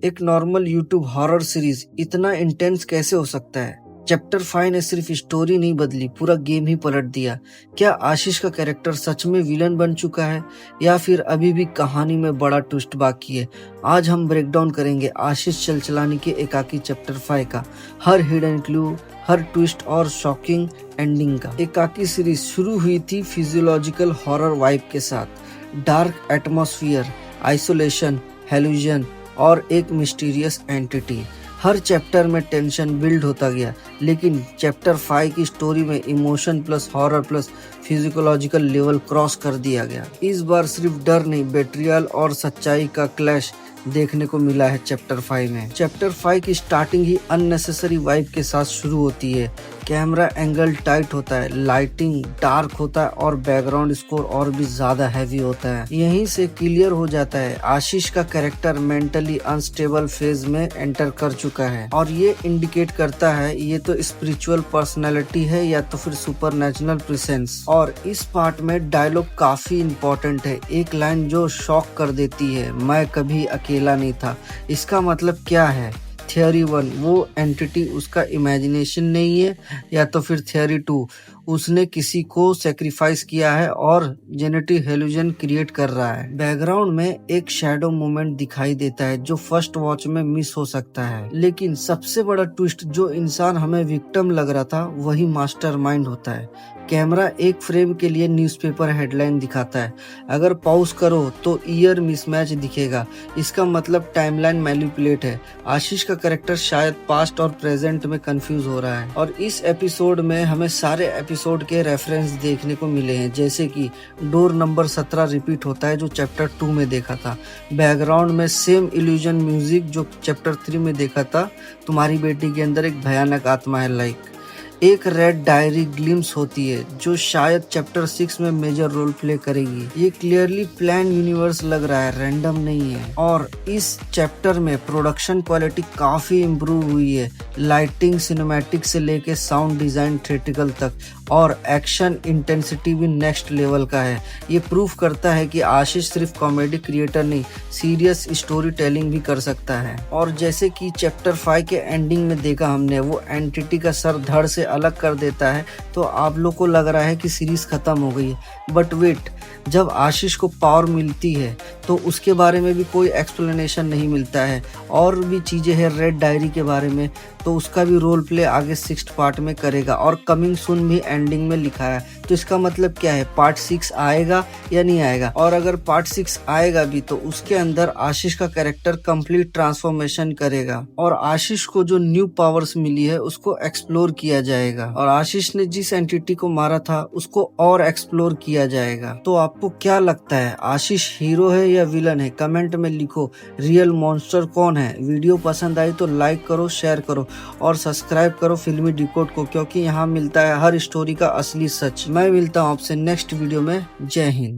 एक normal YouTube horror series इतना intense कैसे हो सकता है। चैप्टर 5 ने सिर्फ स्टोरी नहीं बदली, पूरा गेम ही पलट दिया। क्या आशीष का कैरेक्टर सच में विलन बन चुका है या फिर अभी भी कहानी में बड़ा ट्विस्ट बाकी है? आज हम ब्रेकडाउन करेंगे आशीष चलचलानी के एकाकी चैप्टर 5 का हर हिडन क्लू, हर ट्विस्ट और शॉकिंग एंडिंग का। एकाकी सीरीज शुरू हुई थी फिजियोलॉजिकल हॉरर वाइब के साथ, डार्क एटमॉस्फेयर, आइसोलेशन, हेलुजन और एक मिस्टीरियस एंटिटी। हर चैप्टर में टेंशन बिल्ड होता गया, लेकिन चैप्टर 5 की स्टोरी में emotion plus horror plus physiological level cross कर दिया गया। इस बार सिर्फ डर नहीं, बेट्रियल और सच्चाई का क्लैश देखने को मिला है चैप्टर 5 में। चैप्टर 5 की स्टार्टिंग ही अननेसेसरी वाइब के साथ शुरू होती है। कैमरा एंगल टाइट होता है, लाइटिंग डार्क होता है और बैकग्राउंड स्कोर और भी ज्यादा हैवी होता है। यहीं से क्लियर हो जाता है आशीष का कैरेक्टर मेंटली अनस्टेबल फेज में एंटर कर चुका है, और ये इंडिकेट करता है ये तो स्पिरिचुअल पर्सनैलिटी है या तो फिर सुपरनैचुरल प्रेजेंस। और इस पार्ट में डायलॉग काफी इंपॉर्टेंट है, एक लाइन जो शॉक कर देती है, मैं कभी अकेला नहीं था। इसका मतलब क्या है? थियरी 1, वो एंटिटी उसका इमेजिनेशन नहीं है, या तो फिर थियरी 2, उसने किसी को सेक्रीफाइस किया है और जेनेटिक हेलुजन क्रिएट कर रहा है। बैकग्राउंड में एक शैडो मूवमेंट दिखाई देता है जो फर्स्ट वॉच में मिस हो सकता है, लेकिन सबसे बड़ा ट्विस्ट, जो इंसान हमें विक्टिम लग रहा था वही मास्टरमाइंड होता है। कैमरा एक फ्रेम के लिए न्यूज़पेपर हेडलाइन दिखाता है, अगर पॉज करो तो ईयर मिसमैच दिखेगा, इसका मतलब टाइमलाइन मैनिपुलेट है। आशीष का कैरेक्टर शायद पास्ट और प्रेजेंट में कंफ्यूज हो रहा है। और इस एपिसोड में हमें सारे एपिसोड के रेफरेंस देखने को मिले हैं, जैसे कि डोर नंबर 17 रिपीट होता है जो चैप्टर 2 में देखा था। बैकग्राउंड में सेम इल्यूजन म्यूजिक जो चैप्टर 3 में देखा था, तुम्हारी बेटी के अंदर एक भयानक आत्मा है लाइक। एक रेड डायरी ग्लिम्स होती है जो शायद चैप्टर 6 में मेजर रोल प्ले करेगी। ये क्लियरली प्लान यूनिवर्स लग रहा है, रैंडम नहीं है। और इस चैप्टर में प्रोडक्शन क्वालिटी काफी इम्प्रूव हुई है, लाइटिंग, सिनेमैटिक से लेके साउंड डिजाइन, थिएट्रिकल तक, और एक्शन इंटेंसिटी भी नेक्स्ट लेवल का है। ये प्रूफ करता है कि आशीष सिर्फ कॉमेडी क्रिएटर नहीं, सीरियस स्टोरी टेलिंग भी कर सकता है। और जैसे कि चैप्टर 5 के एंडिंग में देखा हमने, वो एंटिटी का सर धड़ से अलग कर देता है, तो आप लोग को लग रहा है कि सीरीज खत्म हो गई है। बट वेट, जब आशीष को पावर मिलती है तो उसके बारे में भी कोई एक्सप्लेनेशन नहीं मिलता है, और भी चीजें हैं रेड डायरी के बारे में, तो उसका भी रोल प्ले आगे 6th पार्ट में करेगा, और कमिंग सून भी एंडिंग में लिखा है। तो इसका मतलब क्या है, पार्ट 6 आएगा या नहीं आएगा? और अगर पार्ट 6 आएगा भी तो उसके अंदर आशीष का कैरेक्टर कंप्लीट ट्रांसफॉर्मेशन करेगा, और आशीष को जो न्यू पावर्स मिली है उसको एक्सप्लोर किया जाएगा, और आशीष ने जिस एंटिटी को मारा था उसको और एक्सप्लोर किया जाएगा। तो आपको क्या लगता है, आशीष हीरो है या विलन है? कमेंट में लिखो। रियल मॉन्स्टर कौन है? वीडियो पसंद आई तो लाइक करो, शेयर करो और सब्सक्राइब करो फिल्मी डिकोड को, क्योंकि यहाँ मिलता है हर स्टोरी का असली सच। मैं मिलता हूँ आपसे नेक्स्ट वीडियो में। जय हिंद।